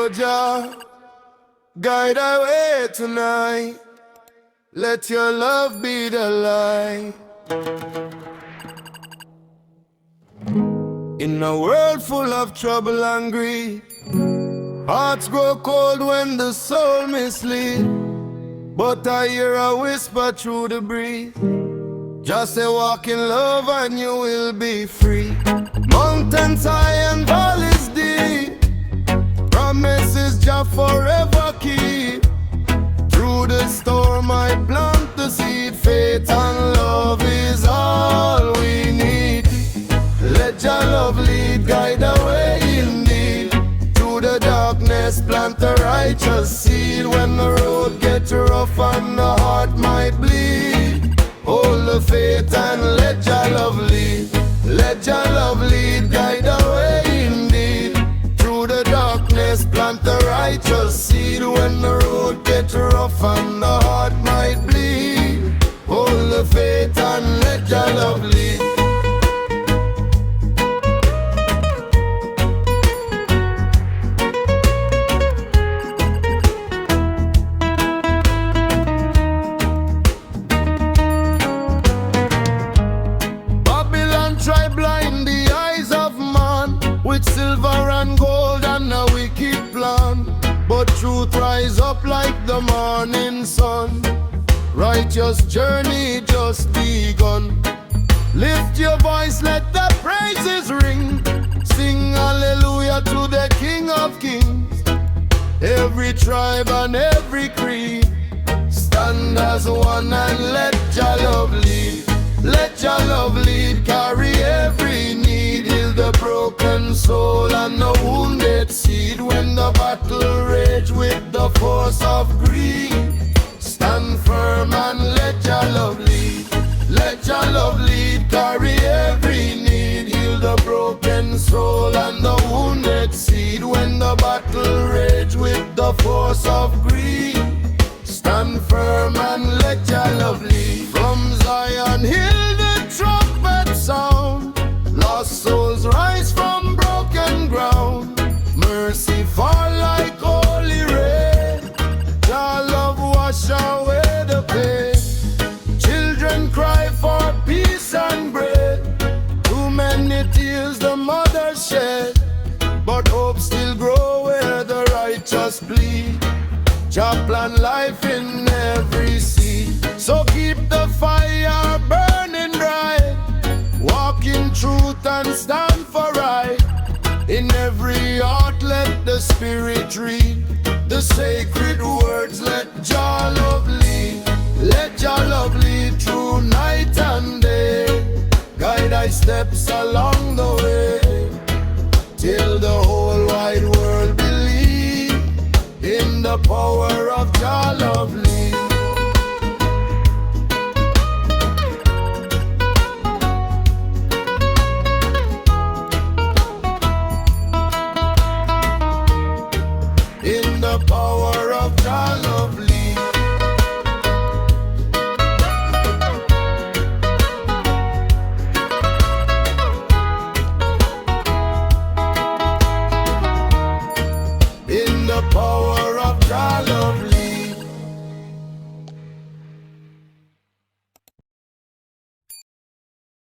Oh Jah, guide our way tonight. Let your love be the light. In a world full of trouble and greed, hearts grow cold when the soul mislead. But I hear a whisper through the breeze. Just say walk in love and you will be free. Mountains high and valleys deep, promises Jah forever keep. Through the storm I plant the seed. Faith and love is all we need. Let Jah love lead, guide the way indeed. Through the darkness plant the righteous seed. When the road gets rough and the heart might bleed, hold the faith and let Jah love lead. Let Jah love lead, guide the way indeed. Through the darkness plant the righteous seed. When the road gets rough and the heart might bleed, hold the faith and let Jah love lead. Try blind the eyes of man with silver and gold and a wicked plan. But truth rise up like the morning sun. Righteous journey just begun. Lift your voice, let the praises ring. Sing hallelujah to the King of Kings. Every tribe and every creed stand as one and let Jah love lead. Let Jah love lead, carry every need. Heal the broken soul and the wounded seed. When the battle rage with the force of greed, stand firm and let Jah love lead. Let Jah love lead, carry every need. Heal the broken soul and the wounded seed. When the battle rage with the force of greed, stand firm and let Jah love lead. From Zion Hill the trumpet sound, lost souls rise from broken ground. Mercy fall like holy rain. Jah love wash away the pain. Children cry for peace and bread. Too many tears the mother shed, but hope still grow where the righteous bleed. Jah plan life in every seed. So keep the fire burning bright. Walk in truth and stand for right. In every heart let the Spirit read the sacred words. Let Jah love lead. Let Jah love lead through night and day. Guide thy steps along the way, till the whole wide world believe in the power of Jah love lead.